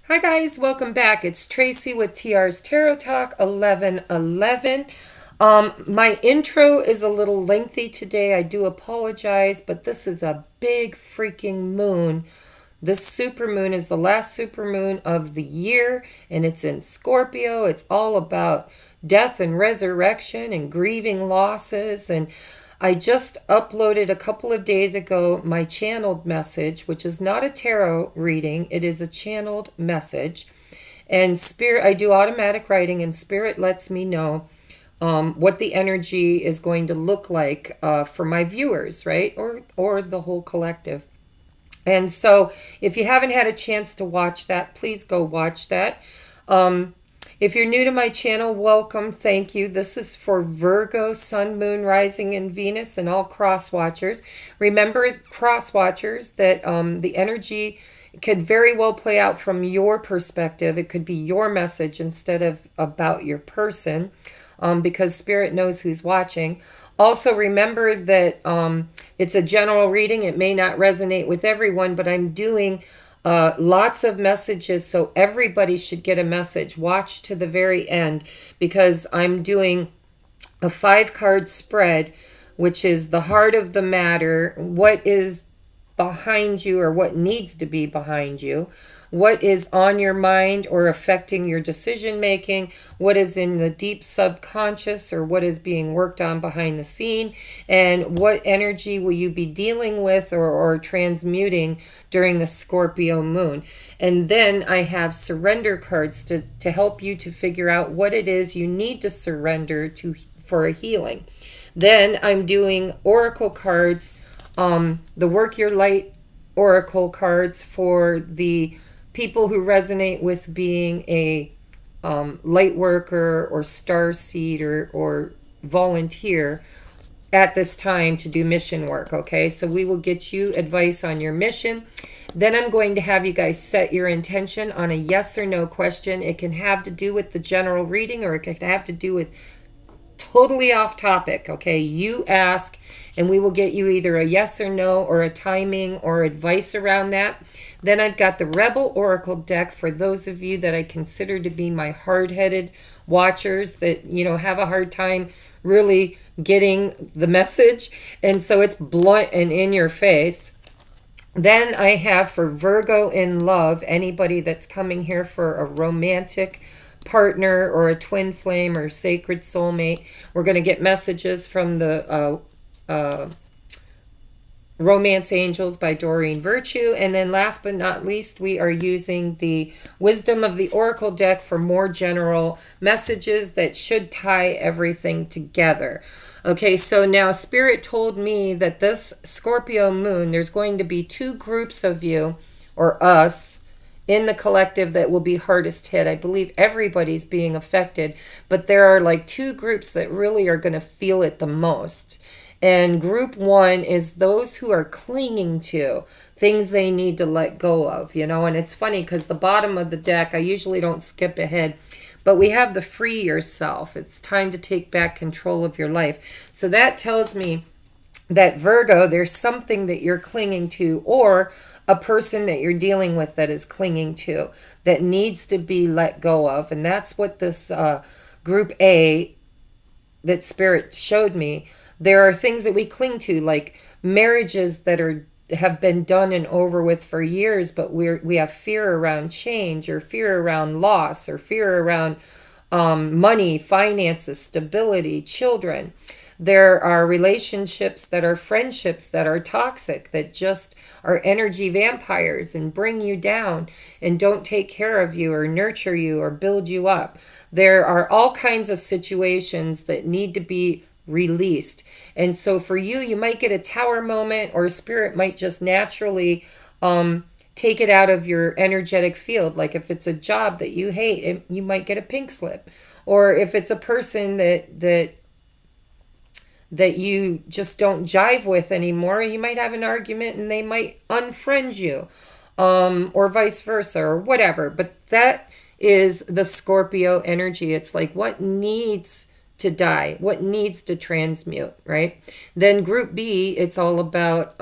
Hi guys, welcome back. It's Tracy with TR's Tarot Talk 1111. My intro is a little lengthy today. I do apologize, but this is a big freaking moon. This supermoon is the last supermoon of the year, and it's in Scorpio. It's all about death and resurrection and grieving losses. And I just uploaded a couple of days ago my channeled message, which is not a tarot reading. It is a channeled message. And Spirit, I do automatic writing, and Spirit lets me know what the energy is going to look like for my viewers, right? Or the whole collective. And so if you haven't had a chance to watch that, please go watch that. If you're new to my channel, welcome. Thank you. This is for Virgo, Sun, Moon, Rising, and Venus, and all cross watchers. Remember, cross watchers, that the energy could very well play out from your perspective. It could be your message instead of about your person, because Spirit knows who's watching. Also, remember that it's a general reading. It may not resonate with everyone, but I'm doing lots of messages, so everybody should get a message. Watch to the very end, because I'm doing a 5-card spread, which is the heart of the matter. What is behind you, or what needs to be behind you? What is on your mind or affecting your decision making? What is in the deep subconscious, or what is being worked on behind the scene? And what energy will you be dealing with or transmuting during the Scorpio moon? And then I have surrender cards to help you to figure out what it is you need to surrender to for a healing. Then I'm doing oracle cards, the Work Your Light oracle cards for the people who resonate with being a light worker or starseed or volunteer at this time to do mission work, okay? So we will get you advice on your mission. Then I'm going to have you guys set your intention on a yes or no question. It can have to do with the general reading, or it can have to do with totally off topic, okay? You ask, and we will get you either a yes or no, or a timing or advice around that. Then I've got the Rebel Oracle deck for those of you that I consider to be my hard-headed watchers that, you know, have a hard time really getting the message. And so it's blunt and in your face. Then I have for Virgo in love, anybody that's coming here for a romantic partner or a twin flame or sacred soulmate. We're going to get messages from the Romance Angels by Doreen Virtue. And then last but not least, we are using the Wisdom of the Oracle deck for more general messages that should tie everything together. Okay, so now Spirit told me that this Scorpio moon, there's going to be 2 groups of you, or us, in the collective that will be hardest hit. I believe everybody's being affected, but there are like 2 groups that really are going to feel it the most. And group 1 is those who are clinging to things they need to let go of, you know. And it's funny because the bottom of the deck, I usually don't skip ahead, but we have the free yourself. It's time to take back control of your life. So that tells me that Virgo, there's something that you're clinging to, or a person that you're dealing with that is clinging to, that needs to be let go of. And that's what this group A that Spirit showed me. There are things that we cling to, like marriages that have been done and over with for years, but we have fear around change, or fear around loss, or fear around money, finances, stability, children. There are relationships that are friendships that are toxic, that just are energy vampires and bring you down and don't take care of you or nurture you or build you up. There are all kinds of situations that need to be released. And so for you, you might get a tower moment, or Spirit might just naturally take it out of your energetic field. Like if it's a job that you hate, you might get a pink slip. Or if it's a person that you just don't jive with anymore, you might have an argument and they might unfriend you, or vice versa, or whatever. But that is the Scorpio energy. It's like what needs to die, what needs to transmute, right? Then group B, it's all about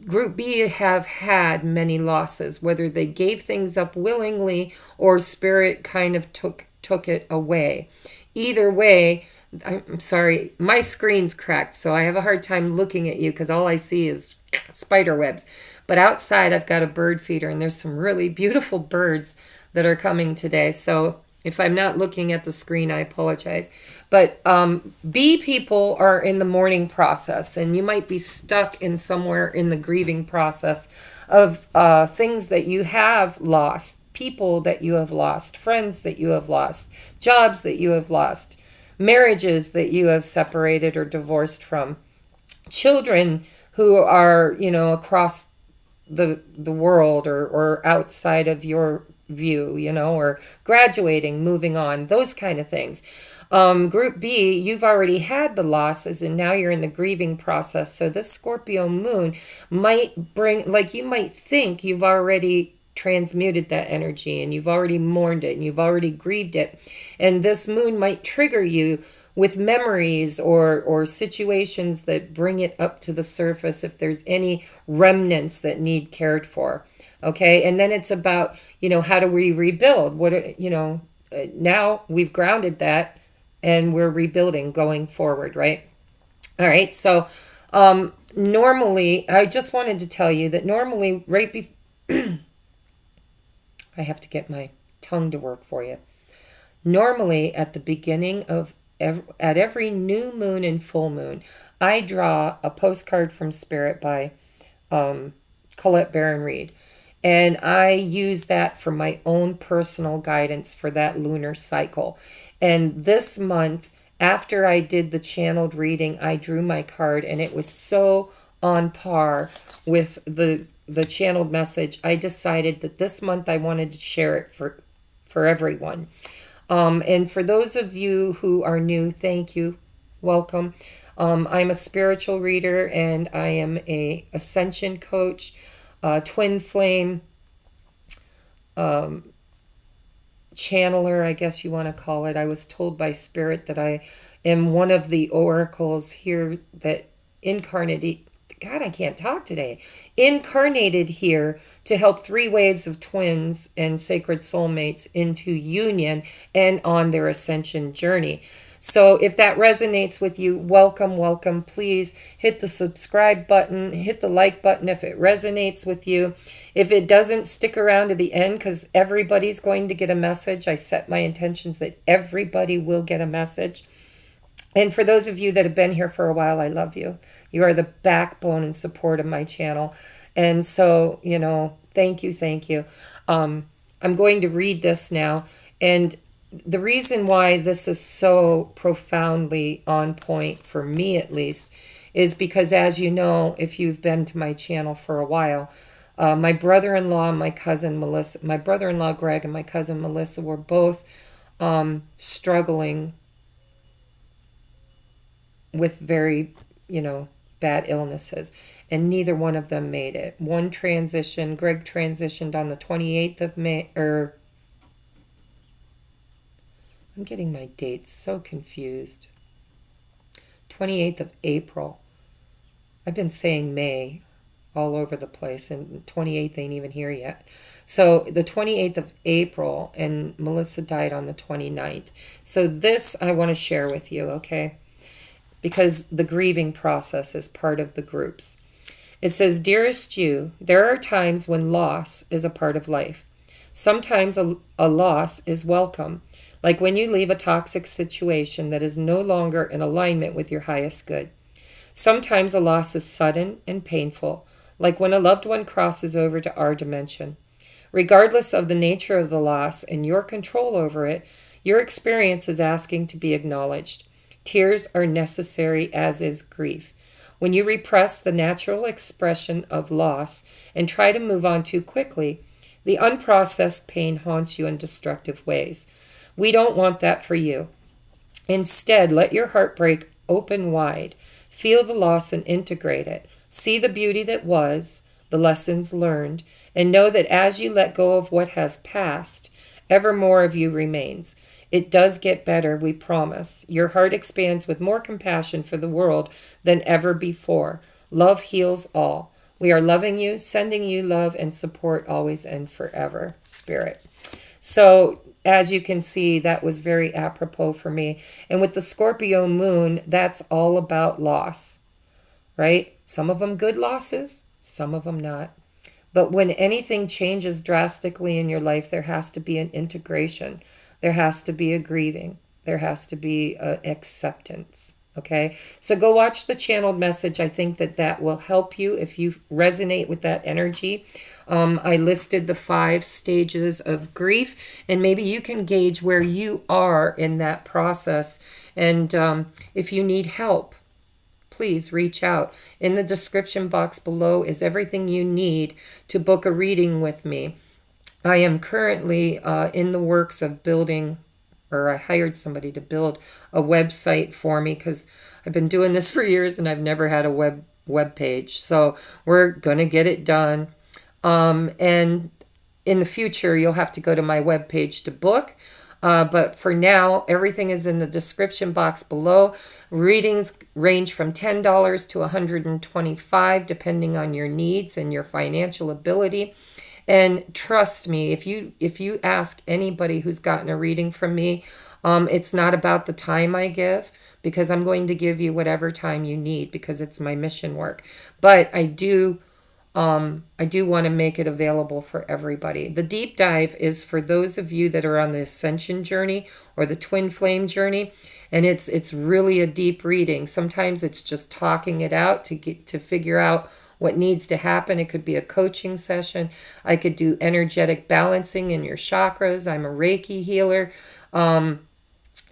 Group B have had many losses, whether they gave things up willingly or spirit kind of took it away. Either way, I'm sorry, my screen's cracked, so I have a hard time looking at you because all I see is spider webs. But outside, I've got a bird feeder, and there's some really beautiful birds that are coming today. So if I'm not looking at the screen, I apologize. But B people are in the mourning process, and you might be stuck in somewhere in the grieving process of things that you have lost, people that you have lost, friends that you have lost, jobs that you have lost, marriages that you have separated or divorced from, children who are, you know, across the world or outside of your view, you know, or graduating, moving on, those kind of things. Group B, you've already had the losses and now you're in the grieving process. So this Scorpio moon might bring, like, you might think you've already transmuted that energy and you've already mourned it and you've already grieved it. And this moon might trigger you with memories or situations that bring it up to the surface if there's any remnants that need cared for. Okay, and then it's about, you know, how do we rebuild? What, you know, now we've grounded that and we're rebuilding going forward, right? All right, so normally, I just wanted to tell you that normally right before, I have to get my tongue to work for you. Normally at the beginning of, at every new moon and full moon, I draw a postcard from Spirit by Colette Baron Reed. And I use that for my own personal guidance for that lunar cycle. And this month, after I did the channeled reading, I drew my card and it was so on par with the channeled message. I decided that this month I wanted to share it for everyone. And for those of you who are new, thank you. Welcome. I'm a spiritual reader and I am a ascension coach. Twin flame channeler, I guess you want to call it. I was told by Spirit that I am one of the oracles here that incarnated, God, I can't talk today, incarnated here to help 3 waves of twins and sacred soulmates into union and on their ascension journey. So if that resonates with you, welcome, welcome. Please hit the subscribe button, hit the like button if it resonates with you. If it doesn't, stick around to the end because everybody's going to get a message. I set my intentions that everybody will get a message. And for those of you that have been here for a while, I love you. You are the backbone and support of my channel. And so, you know, thank you, thank you. I'm going to read this now. And the reason why this is so profoundly on point, for me at least, is because, as you know, if you've been to my channel for a while, my brother-in-law and my cousin Melissa, my brother-in-law Greg and my cousin Melissa were both struggling with very, you know, bad illnesses. And neither one of them made it. One transitioned, Greg transitioned on the 28th of May, or I'm getting my dates so confused. 28th of April. I've been saying May all over the place, and 28th ain't even here yet. So the 28th of April, and Melissa died on the 29th. So this I want to share with you, okay? Because the grieving process is part of the groups. It says, "Dearest you, there are times when loss is a part of life. Sometimes a loss is welcome, like when you leave a toxic situation that is no longer in alignment with your highest good. Sometimes a loss is sudden and painful, like when a loved one crosses over to our dimension. Regardless of the nature of the loss and your control over it, your experience is asking to be acknowledged. Tears are necessary, as is grief. When you repress the natural expression of loss and try to move on too quickly, the unprocessed pain haunts you in destructive ways. We don't want that for you. Instead, let your heart break open wide. Feel the loss and integrate it. See the beauty that was, the lessons learned, and know that as you let go of what has passed, ever more of you remains. It does get better, we promise. Your heart expands with more compassion for the world than ever before. Love heals all. We are loving you, sending you love and support always and forever, Spirit. So as you can see, that was very apropos for me. And with the Scorpio moon, that's all about loss, right? Some of them good losses, some of them not. But when anything changes drastically in your life, there has to be an integration. There has to be a grieving. There has to be acceptance. Okay, so go watch the channeled message. I think that that will help you if you resonate with that energy. I listed the 5 stages of grief, and maybe you can gauge where you are in that process. And if you need help, please reach out. In the description box below is everything you need to book a reading with me. I am currently in the works of building, or I hired somebody to build a website for me because I've been doing this for years and I've never had a web page. So we're going to get it done. And in the future, you'll have to go to my web page to book. But for now, everything is in the description box below. Readings range from $10 to $125, depending on your needs and your financial ability. And trust me, if you ask anybody who's gotten a reading from me, it's not about the time I give, because I'm going to give you whatever time you need because it's my mission work. But I do want to make it available for everybody. The deep dive is for those of you that are on the ascension journey or the twin flame journey, and it's really a deep reading. Sometimes it's just talking it out to figure out what needs to happen. It could be a coaching session. I could do energetic balancing in your chakras. I'm a Reiki healer. And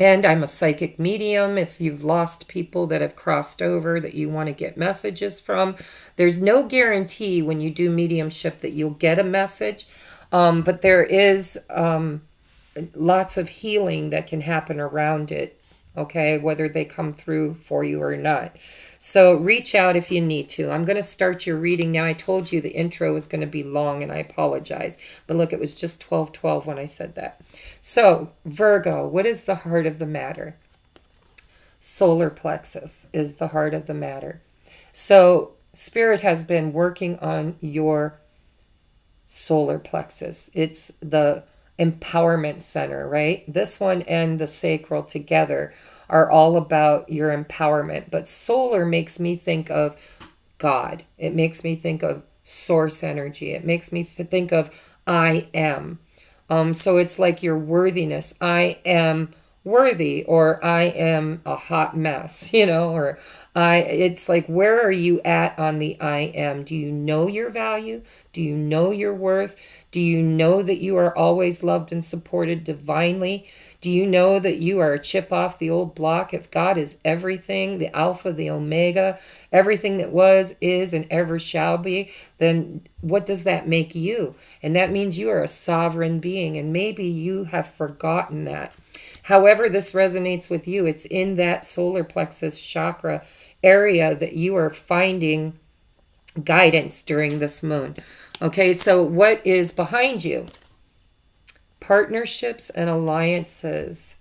I'm a psychic medium. If you've lost people that have crossed over that you want to get messages from, there's no guarantee when you do mediumship that you'll get a message. But there is lots of healing that can happen around it, okay, whether they come through for you or not. So reach out if you need to. I'm going to start your reading now. I told you the intro was going to be long, and I apologize. But look, it was just 12:12 when I said that. So, Virgo, what is the heart of the matter? Solar plexus is the heart of the matter. So, Spirit has been working on your solar plexus. It's the empowerment center, right? This one and the sacral together are all about your empowerment. But solar makes me think of God. It makes me think of source energy. It makes me think of I am. So it's like your worthiness. I am worthy, or I am a hot mess, you know, or it's like, where are you at on the I am? Do you know your value? Do you know your worth? Do you know that you are always loved and supported divinely? Do you know that you are a chip off the old block? If God is everything, the Alpha, the Omega, everything that was, is, and ever shall be, then what does that make you? And that means you are a sovereign being, and maybe you have forgotten that. However this resonates with you, it's in that solar plexus chakra area that you are finding guidance during this moon. Okay, so what is behind you? Partnerships and alliances.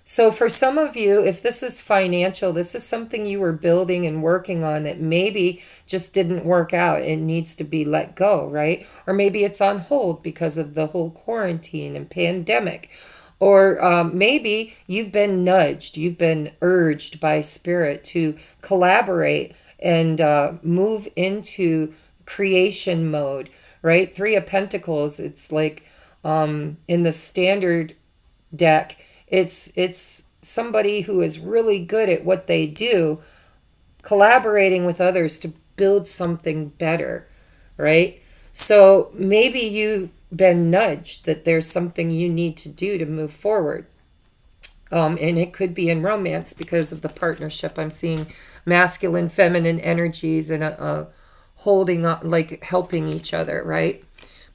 So for some of you, if this is financial, this is something you were building and working on that maybe just didn't work out. It needs to be let go, right? Or maybe it's on hold because of the whole quarantine and pandemic. Or maybe you've been nudged, you've been urged by Spirit to collaborate and move into creation mode, right? 3 of Pentacles, it's like in the standard deck, it's somebody who is really good at what they do, collaborating with others to build something better, right? So maybe you've been nudged that there's something you need to do to move forward. And it could be in romance because of the partnership. I'm seeing masculine, feminine energies and holding on, like helping each other, right?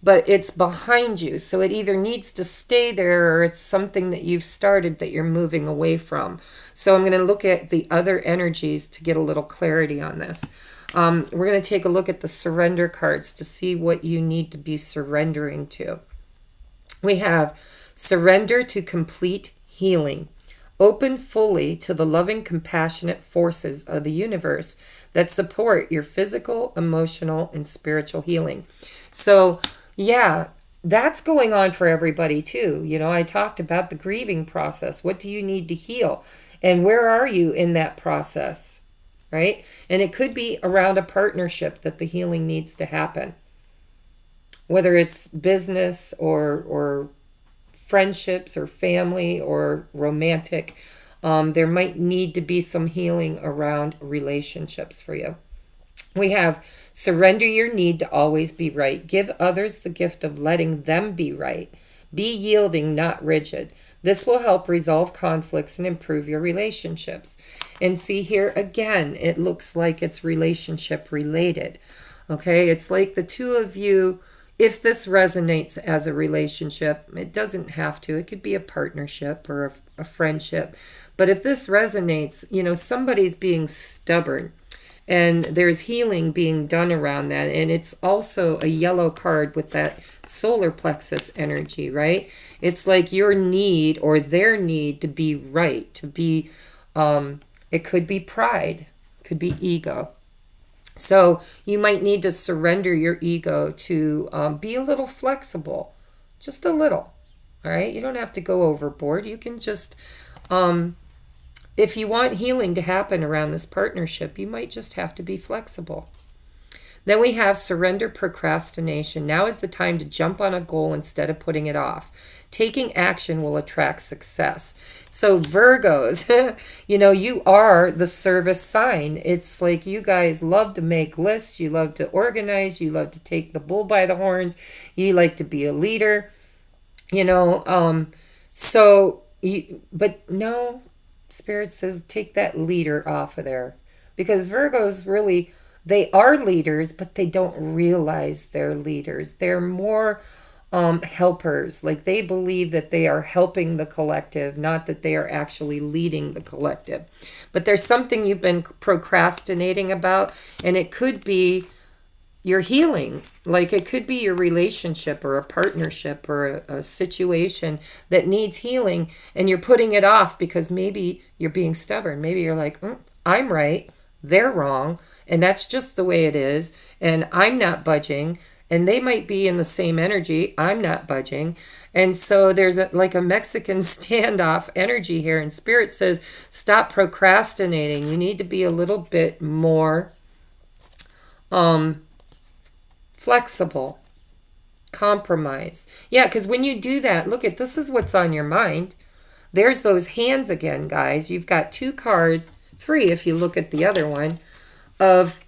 But it's behind you. So it either needs to stay there or it's something that you've started that you're moving away from. So I'm going to look at the other energies to get a little clarity on this. We're going to take a look at the surrender cards to see what you need to be surrendering to. We have surrender to complete healing, Open fully to the loving, compassionate forces of the universe that support your physical, emotional, and spiritual healing. So, yeah, that's going on for everybody too. You know, I talked about the grieving process. What do you need to heal? And where are you in that process? Right? And it could be around a partnership that the healing needs to happen. Whether it's business or friendships or family or romantic, there might need to be some healing around relationships for you. We have surrender your need to always be right. Give others the gift of letting them be right. Be yielding, not rigid. This will help resolve conflicts and improve your relationships. And see here again, it looks like it's relationship related. Okay, it's like the two of you, if this resonates as a relationship, it doesn't have to. It could be a partnership or a friendship. But if this resonates, you know, somebody's being stubborn. And there's healing being done around that. And it's also a yellow card with that solar plexus energy, right? It's like your need or their need to be right, to be, it could be pride, could be ego. So you might need to surrender your ego to be a little flexible, just a little, all right? You don't have to go overboard. You can just, if you want healing to happen around this partnership, you might just have to be flexible. Then we have surrender procrastination. Now is the time to jump on a goal instead of putting it off. Taking action will attract success. So Virgos, you know, you are the service sign. It's like you guys love to make lists. You love to organize. You love to take the bull by the horns. You like to be a leader, you know. But no, Spirit says take that leader off of there. Because Virgos really, they are leaders, but they don't realize they're leaders. They're more helpers. Like they believe that they are helping the collective, not that they are actually leading the collective. But there's something you've been procrastinating about, and it could be your healing. Like it could be your relationship or a partnership or a situation that needs healing, and you're putting it off because maybe you're being stubborn. Maybe you're like, I'm right, they're wrong, and that's just the way it is, and I'm not budging. And they might be in the same energy. I'm not budging. And so there's like a Mexican standoff energy here. And Spirit says, stop procrastinating. You need to be a little bit more flexible. Compromise. Yeah, because when you do that, look at this is what's on your mind. There's those hands again, guys. You've got 2 cards, 3 if you look at the other one, of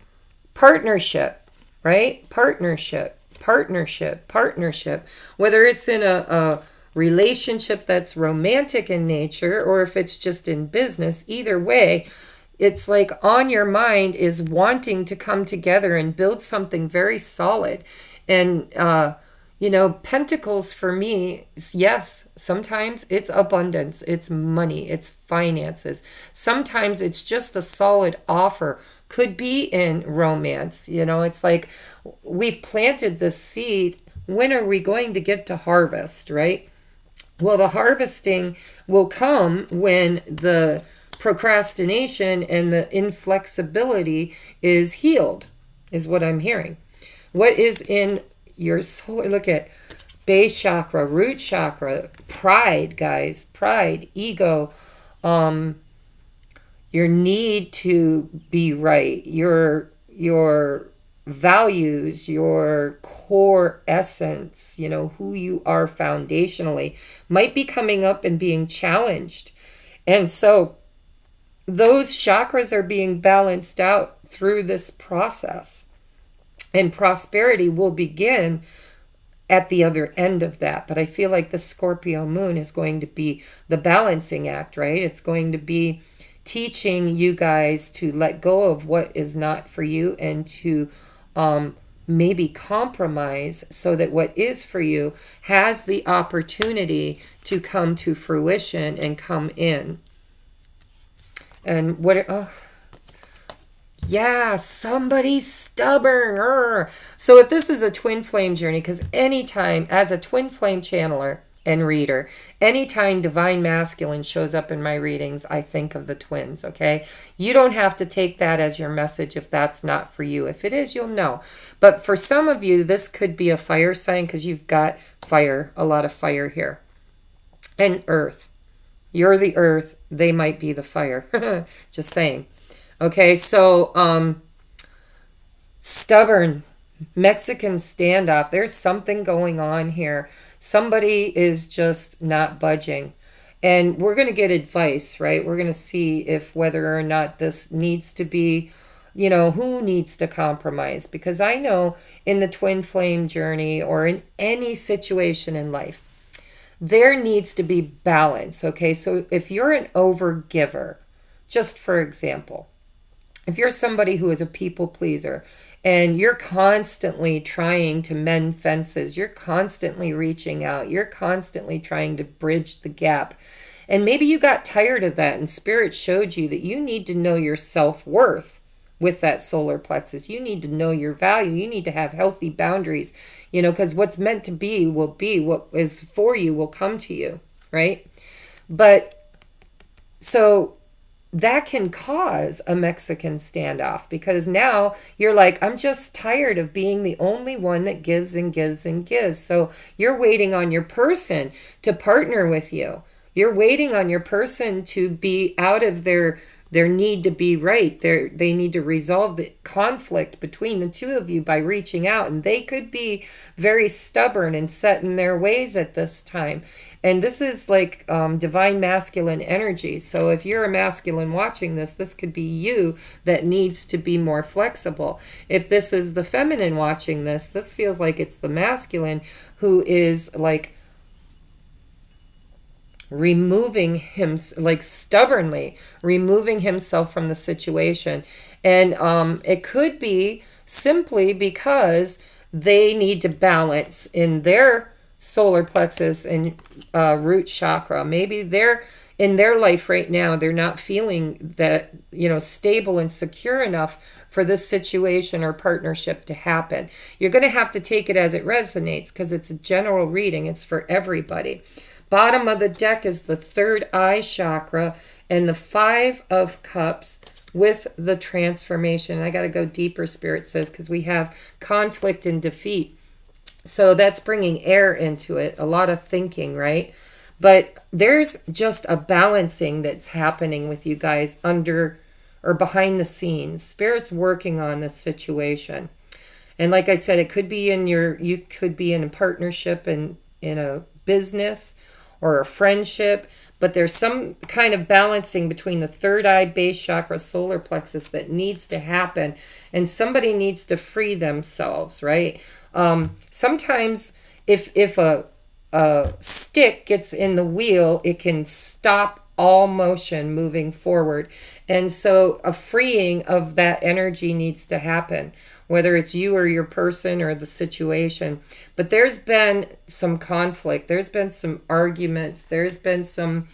partnership. Right? Partnership, partnership, partnership. Whether it's in a relationship that's romantic in nature or if it's just in business, either way, it's like on your mind is wanting to come together and build something very solid. And, you know, pentacles for me, yes, sometimes it's abundance, it's money, it's finances. Sometimes it's just a solid offer. Could be in romance. You know, it's like we've planted this seed. When are we going to get to harvest, right? Well, the harvesting will come when the procrastination and the inflexibility is healed, is what I'm hearing. What is in your soul? Look at base chakra, root chakra, pride, guys, pride, ego, your need to be right, your values, your core essence, you know, who you are foundationally, might be coming up and being challenged. And so those chakras are being balanced out through this process. And prosperity will begin at the other end of that. But I feel like the Scorpio moon is going to be the balancing act, right? It's going to be teaching you guys to let go of what is not for you and to maybe compromise so that what is for you has the opportunity to come to fruition and come in. And what, yeah, somebody's stubborn. So if this is a twin flame journey, because anytime as a twin flame channeler, and reader. Anytime divine masculine shows up in my readings, I think of the twins, okay? You don't have to take that as your message if that's not for you. If it is, you'll know. But for some of you, this could be a fire sign because you've got fire, a lot of fire here. And earth. You're the earth. They might be the fire. Just saying. Okay, so stubborn. Mexican standoff. There's something going on here. Somebody is just not budging. And we're going to get advice, right? We're going to see if whether or not this needs to be, you know, who needs to compromise. Because I know in the twin flame journey or in any situation in life, there needs to be balance, okay? So if you're an overgiver, just for example, if you're somebody who is a people pleaser, and you're constantly trying to mend fences, you're constantly reaching out, you're constantly trying to bridge the gap. And maybe you got tired of that and Spirit showed you that you need to know your self-worth with that solar plexus. You need to know your value. You need to have healthy boundaries, you know, because what's meant to be will be. What is for you will come to you, right? But so that can cause a Mexican standoff because now you're like, I'm just tired of being the only one that gives and gives and gives. So you're waiting on your person to partner with you. You're waiting on your person to be out of their need to be right. They need to resolve the conflict between the two of you by reaching out. And they could be very stubborn and set in their ways at this time. And this is like divine masculine energy. So if you're a masculine watching this, this could be you that needs to be more flexible. If this is the feminine watching this, this feels like it's the masculine who is like removing him, like stubbornly removing himself from the situation. And it could be simply because they need to balance in their solar plexus and root chakra. Maybe they're in their life right now, they're not feeling that, you know, stable and secure enough for this situation or partnership to happen. You're going to have to take it as it resonates because it's a general reading. It's for everybody. Bottom of the deck is the third eye chakra and the 5 of Cups with the transformation. I got to go deeper, Spirit says, because we have conflict and defeat. So that's bringing air into it, a lot of thinking, right? But there's just a balancing that's happening with you guys under or behind the scenes. Spirit's working on this situation. And like I said, it could be in you could be in a partnership and in a business or a friendship, but there's some kind of balancing between the third eye, base chakra, solar plexus that needs to happen, and somebody needs to free themselves, right? Sometimes if a stick gets in the wheel, it can stop all motion moving forward. And so a freeing of that energy needs to happen, whether it's you or your person or the situation. But there's been some conflict. There's been some arguments. There's been some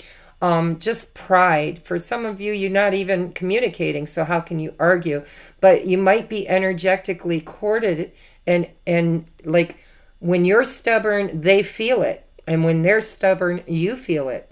just pride. For some of you, you're not even communicating, so how can you argue? But you might be energetically corded, and like when you're stubborn, they feel it. And when they're stubborn, you feel it.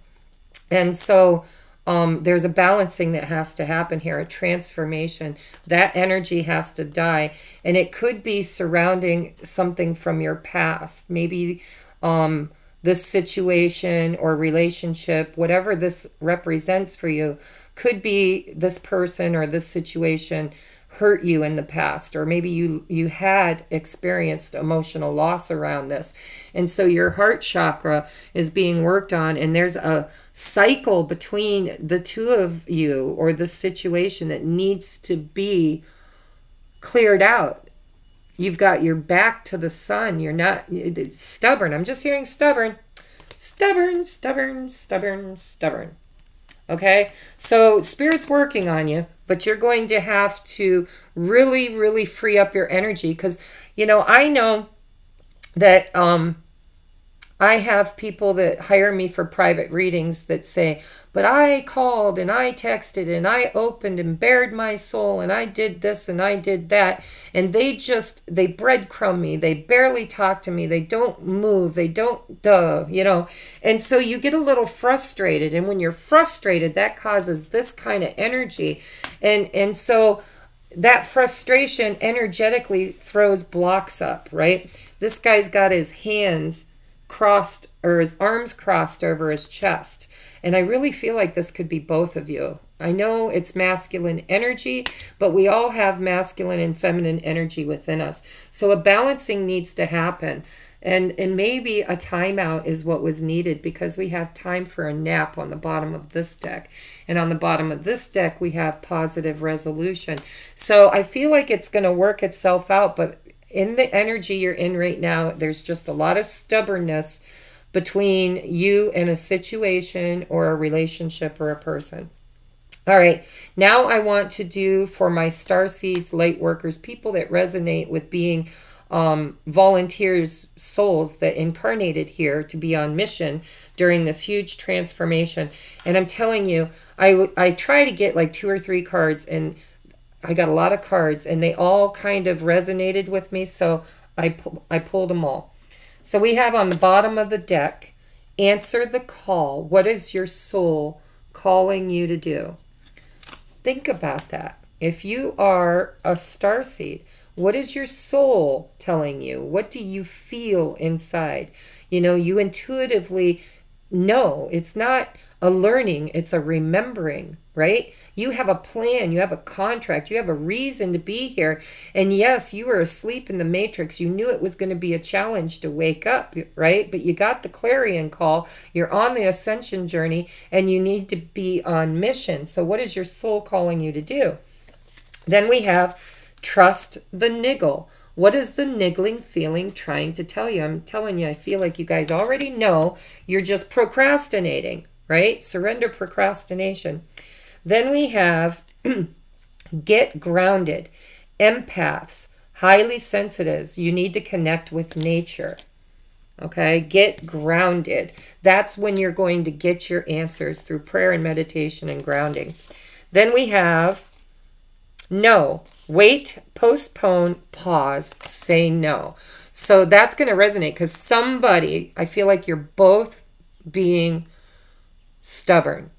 And so there's a balancing that has to happen here, a transformation. That energy has to die. And it could be surrounding something from your past. Maybe this situation or relationship, whatever this represents for you, could be this person or this situation hurt you in the past, or maybe you had experienced emotional loss around this. And so your heart chakra is being worked on, and there's a cycle between the two of you or the situation that needs to be cleared out. You've got your back to the sun. You're not stubborn. I'm just hearing stubborn. Stubborn, stubborn, stubborn, stubborn. Okay? So Spirit's working on you, but you're going to have to really, really free up your energy because, you know, I know that I have people that hire me for private readings that say, but I called and I texted and I opened and bared my soul and I did this and I did that. And they breadcrumb me. They barely talk to me. They don't move. They don't, you know. And so you get a little frustrated. And when you're frustrated, that causes this kind of energy. And so that frustration energetically throws blocks up, right? This guy's got his hands crossed, or his arms crossed over his chest. And I really feel like this could be both of you. I know it's masculine energy, but we all have masculine and feminine energy within us. So a balancing needs to happen. And maybe a timeout is what was needed, because we have time for a nap on the bottom of this deck. And on the bottom of this deck, we have positive resolution. So I feel like it's going to work itself out, but in the energy you're in right now, there's just a lot of stubbornness between you and a situation or a relationship or a person. All right, now I want to do for my starseeds, light workers, people that resonate with being volunteers, souls that incarnated here to be on mission during this huge transformation. And I'm telling you, I try to get like 2 or 3 cards, and I got a lot of cards, and they all kind of resonated with me, so I pulled them all. So we have on the bottom of the deck, answer the call. What is your soul calling you to do? Think about that. If you are a starseed, what is your soul telling you? What do you feel inside? You know, you intuitively know. It's not a learning, it's a remembering, right? You have a plan, you have a contract, you have a reason to be here. And yes, you were asleep in the matrix. You knew it was going to be a challenge to wake up, right? But you got the clarion call. You're on the ascension journey, and you need to be on mission. So what is your soul calling you to do? Then we have trust the niggle. What is the niggling feeling trying to tell you? I'm telling you, I feel like you guys already know. You're just procrastinating, right? Surrender procrastination. Then we have get grounded. Empaths, highly sensitives. You need to connect with nature. Okay, get grounded. That's when you're going to get your answers, through prayer and meditation and grounding. Then we have no. Wait, postpone, pause, say no. So that's going to resonate, because somebody, I feel like you're both being stubborn.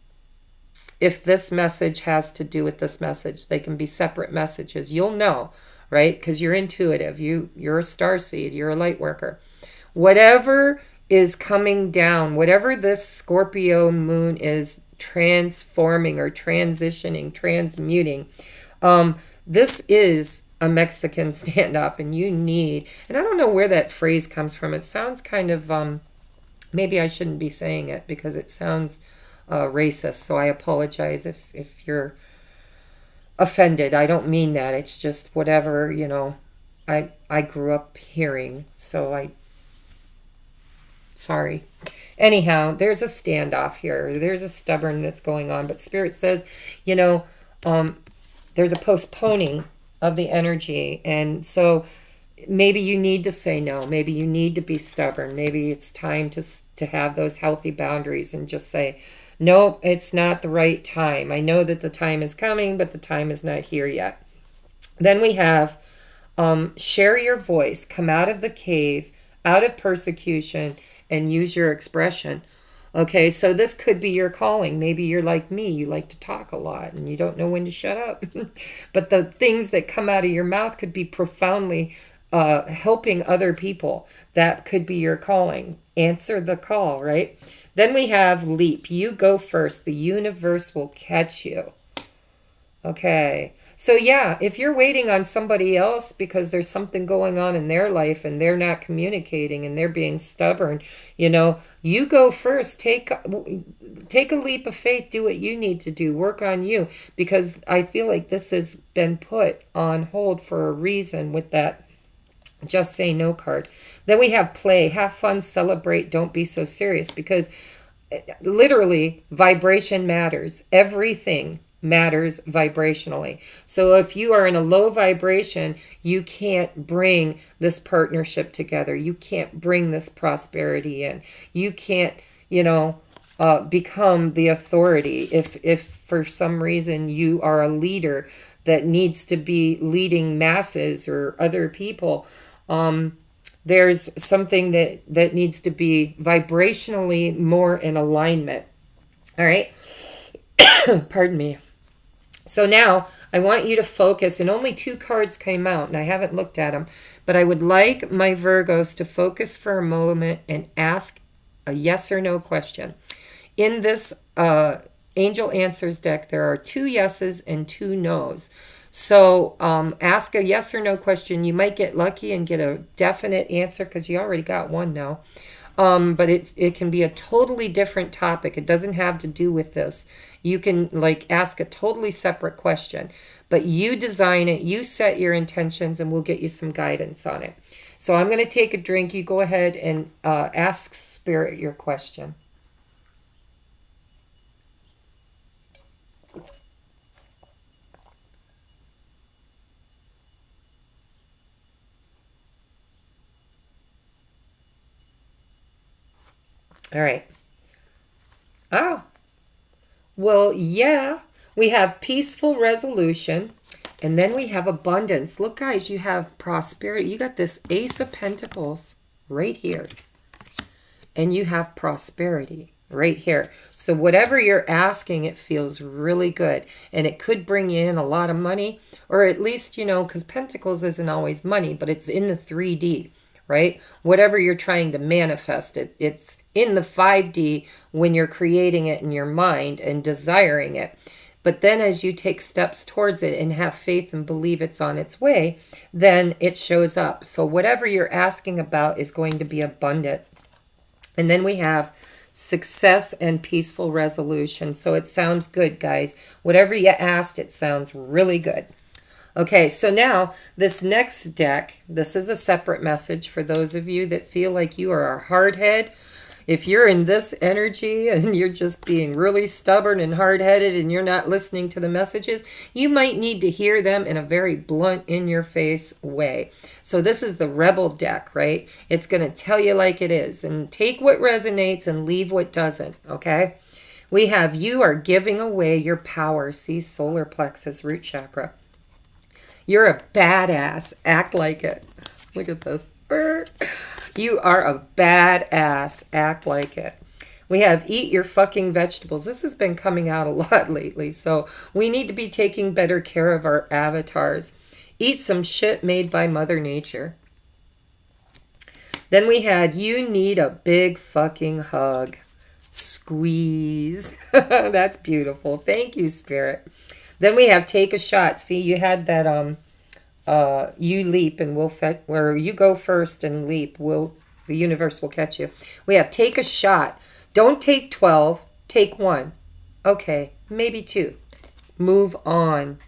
If this message has to do with this message, they can be separate messages. You'll know, right? Because you're intuitive. You're a starseed. You're a light worker. Whatever is coming down, whatever this Scorpio moon is transforming or transitioning, transmuting, this is a Mexican standoff, and you need, and I don't know where that phrase comes from. It sounds kind of, maybe I shouldn't be saying it because it sounds racist, so I apologize if you're offended. I don't mean that. It's just whatever, you know, I grew up hearing, so sorry. Anyhow, there's a standoff here. There's a stubborn that's going on, but Spirit says, you know, there's a postponing of the energy. And so maybe you need to say no. Maybe you need to be stubborn. Maybe it's time to have those healthy boundaries and just say, no, it's not the right time. I know that the time is coming, but the time is not here yet. Then we have share your voice. Come out of the cave, out of persecution, and use your expression. Okay, so this could be your calling. Maybe you're like me. You like to talk a lot and you don't know when to shut up. But the things that come out of your mouth could be profoundly helping other people. That could be your calling. Answer the call, right? Then we have leap. You go first. The universe will catch you. Okay. So yeah, if you're waiting on somebody else because there's something going on in their life and they're not communicating and they're being stubborn, you know, you go first. Take a leap of faith. Do what you need to do. Work on you, because I feel like this has been put on hold for a reason with that just say no card. Then we have play. Have fun. Celebrate. Don't be so serious, because literally vibration matters. Everything matters vibrationally. So if you are in a low vibration, you can't bring this partnership together. You can't bring this prosperity in. You can't, you know, become the authority. If for some reason you are a leader that needs to be leading masses or other people, there's something that needs to be vibrationally more in alignment. All right. Pardon me. So now I want you to focus, and only 2 cards came out, and I haven't looked at them, but I would like my Virgos to focus for a moment and ask a yes or no question. In this Angel Answers deck, there are 2 yeses and 2 nos. So ask a yes or no question. You might get lucky and get a definite answer because you already got one now. But it can be a totally different topic. It doesn't have to do with this. You can like ask a totally separate question, but you design it, you set your intentions, and we'll get you some guidance on it. So I'm going to take a drink. You go ahead and ask Spirit your question. All right. Oh, well, yeah, we have peaceful resolution, and then we have abundance. Look, guys, you have prosperity. You got this Ace of Pentacles right here, and you have prosperity right here. So whatever you're asking, it feels really good, and it could bring you in a lot of money, or at least, you know, because Pentacles isn't always money, but it's in the 3D. Right? Whatever you're trying to manifest, it's in the 5D when you're creating it in your mind and desiring it. But then as you take steps towards it and have faith and believe it's on its way, then it shows up. So whatever you're asking about is going to be abundant. And then we have success and peaceful resolution. So it sounds good, guys. Whatever you asked, it sounds really good. Okay, so now this next deck, this is a separate message for those of you that feel like you are a hardhead. If you're in this energy and you're just being really stubborn and hard-headed and you're not listening to the messages, you might need to hear them in a very blunt, in-your-face way. So this is the Rebel deck, right? It's going to tell you like it is, and take what resonates and leave what doesn't, okay? We have you are giving away your power. See, solar plexus, root chakra. You're a badass. Act like it. Look at this. You are a badass. Act like it. We have eat your fucking vegetables. This has been coming out a lot lately, so we need to be taking better care of our avatars. Eat some shit made by Mother Nature. Then we had you need a big fucking hug. Squeeze. That's beautiful. Thank you, Spirit. Then we have take a shot. See, you had that you leap and we'll where you go first and leap, the universe will catch you. We have take a shot. Don't take 12, take 1. Okay, maybe 2. Move on.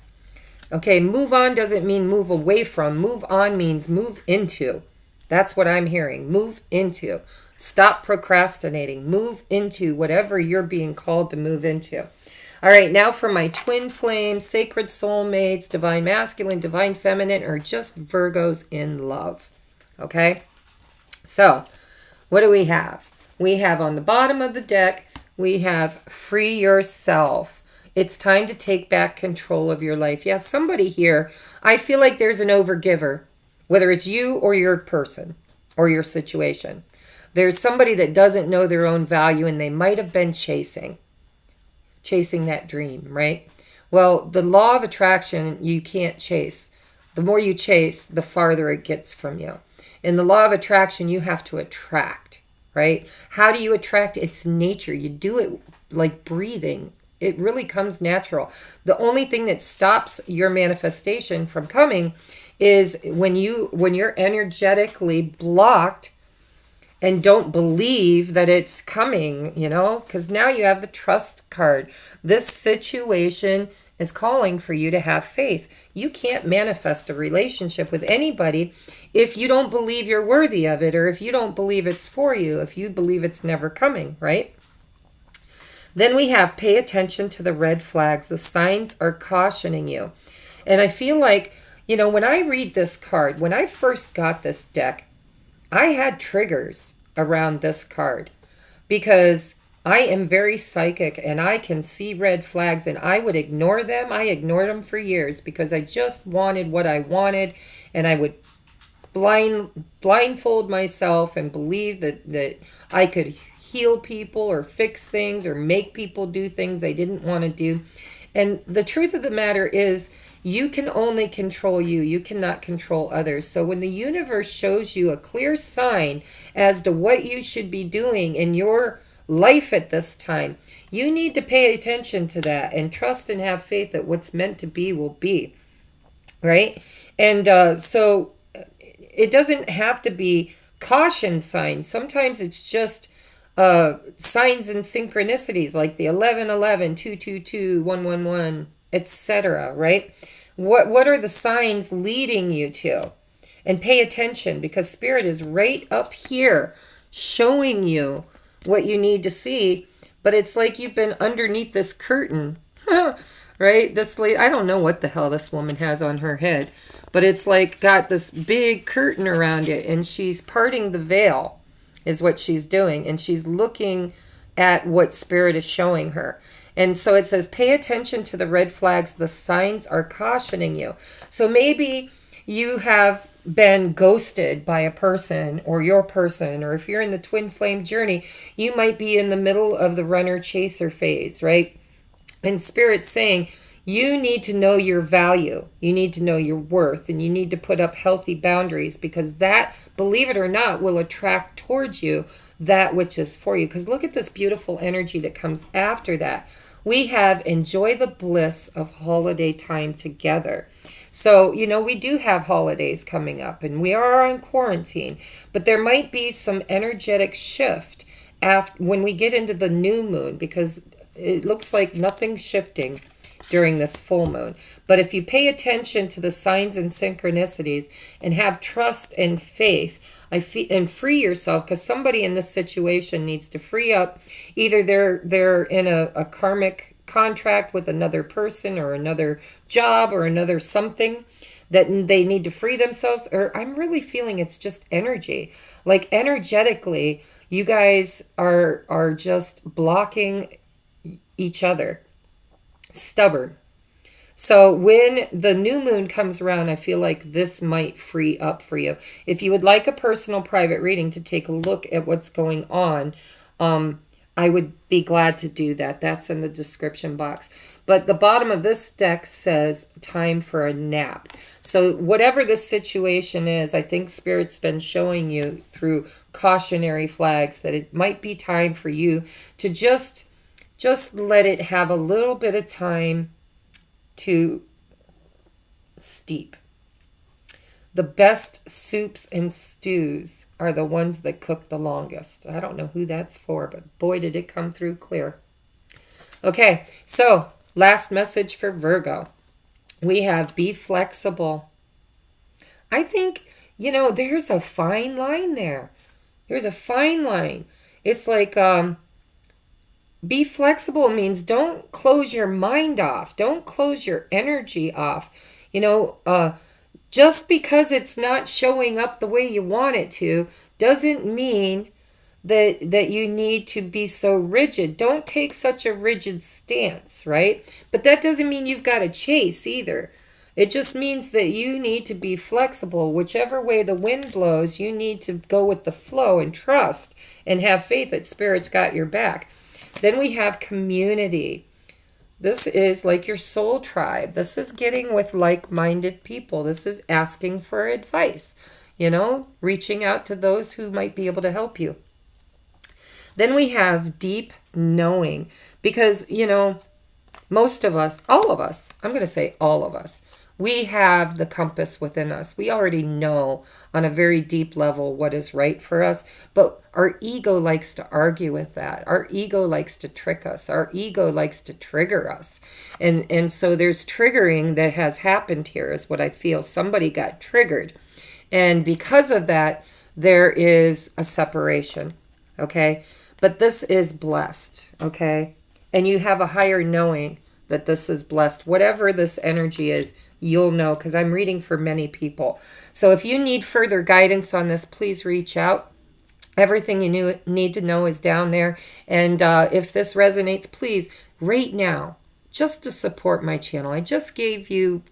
Okay, move on doesn't mean move away from. Move on means move into. That's what I'm hearing. Move into. Stop procrastinating. Move into whatever you're being called to move into. All right, now for my twin flames, sacred soulmates, divine masculine, divine feminine, or just Virgos in love. Okay? So, what do we have? We have on the bottom of the deck, we have free yourself. It's time to take back control of your life. Yeah, somebody here, I feel like there's an overgiver, whether it's you or your person or your situation. There's somebody that doesn't know their own value and they might have been chasing that dream, right? Well, the law of attraction, you can't chase. The more you chase, the farther it gets from you. In the law of attraction, you have to attract, right? How do you attract? It's nature. You do it like breathing. It really comes natural. The only thing that stops your manifestation from coming is when you're energetically blocked and don't believe that it's coming, you know, because now you have the trust card. This situation is calling for you to have faith. You can't manifest a relationship with anybody if you don't believe you're worthy of it, or if you don't believe it's for you, if you believe it's never coming, right? Then we have pay attention to the red flags. The signs are cautioning you. And I feel like, you know, when I read this card, when I first got this deck, I had triggers around this card because I am very psychic and I can see red flags and I would ignore them. I ignored them for years because I just wanted what I wanted, and I would blindfold myself and believe that I could heal people or fix things or make people do things they didn't want to do. And the truth of the matter is, you can only control you. You cannot control others. So when the universe shows you a clear sign as to what you should be doing in your life at this time, you need to pay attention to that and trust and have faith that what's meant to be will be. Right? And so it doesn't have to be caution signs. Sometimes it's just signs and synchronicities like the 1111, 222, 111, etc. Right? What are the signs leading you to? And pay attention, because Spirit is right up here showing you what you need to see. But it's like you've been underneath this curtain, right? This lady, I don't know what the hell this woman has on her head, but it's like got this big curtain around it, and she's parting the veil is what she's doing. And she's looking at what Spirit is showing her. And so it says, pay attention to the red flags. The signs are cautioning you. So maybe you have been ghosted by a person or your person, or if you're in the twin flame journey, you might be in the middle of the runner chaser phase, right? And Spirit's saying, you need to know your value. You need to know your worth, and you need to put up healthy boundaries, because that, believe it or not, will attract towards you that which is for you. Because look at this beautiful energy that comes after that. We have enjoy the bliss of holiday time together. So, you know, we do have holidays coming up and we are on quarantine, but there might be some energetic shift after when we get into the new moon, because it looks like nothing's shifting during this full moon. But if you pay attention to the signs and synchronicities and have trust and faith, and free yourself, because somebody in this situation needs to free up. Either they're in a karmic contract with another person or another job or another something that they need to free themselves, or I'm really feeling it's just energy. Like energetically, you guys are just blocking each other. Stubborn. So when the new moon comes around, I feel like this might free up for you. If you would like a personal private reading to take a look at what's going on, I would be glad to do that. That's in the description box. But the bottom of this deck says time for a nap. So whatever the situation is, I think Spirit's been showing you through cautionary flags that it might be time for you to just let it have a little bit of time to steep. The best soups and stews are the ones that cook the longest. I don't know who that's for, but boy, did it come through clear. Okay, so last message for Virgo. We have be flexible. I think, you know, there's a fine line there. There's a fine line. It's like, be flexible means don't close your mind off. Don't close your energy off. You know, just because it's not showing up the way you want it to doesn't mean that you need to be so rigid. Don't take such a rigid stance, right? But that doesn't mean you've got to chase either. It just means that you need to be flexible. Whichever way the wind blows, you need to go with the flow and trust and have faith that Spirit's got your back. Then we have community. This is like your soul tribe. This is getting with like-minded people. This is asking for advice, you know, reaching out to those who might be able to help you. Then we have deep knowing, because, you know, most of us, all of us, I'm going to say all of us, we have the compass within us. We already know on a very deep level what is right for us, but our ego likes to argue with that. Our ego likes to trick us. Our ego likes to trigger us. And so there's triggering that has happened here is what I feel. Somebody got triggered. And because of that, there is a separation, okay? But this is blessed, okay? and you have a higher knowing that this is blessed. Whatever this energy is, you'll know, because I'm reading for many people. So if you need further guidance on this, please reach out. Everything you need to know is down there. And if this resonates, please, right now, just to support my channel. I just gave you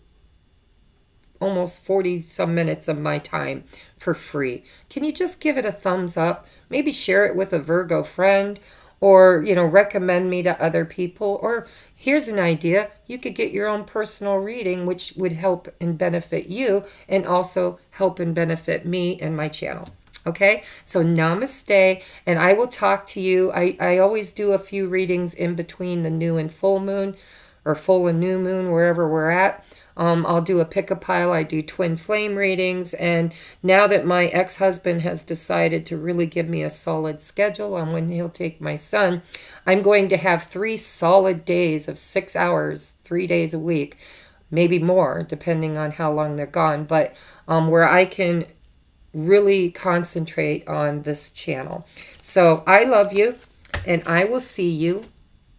almost 40 some minutes of my time for free. Can you just give it a thumbs up? Maybe share it with a Virgo friend, or, you know, recommend me to other people. Or here's an idea. You could get your own personal reading, which would help and benefit you, and also help and benefit me and my channel. Okay, so namaste, and I will talk to you. I always do a few readings in between the new and full moon, or full and new moon, wherever we're at. I'll do a pick-a-pile. I do twin flame readings, and now that my ex-husband has decided to really give me a solid schedule on when he'll take my son, I'm going to have 3 solid days of 6 hours, 3 days a week, maybe more, depending on how long they're gone, but where I can really concentrate on this channel. So I love you, and I will see you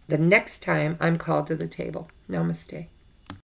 the next time I'm called to the table. Namaste.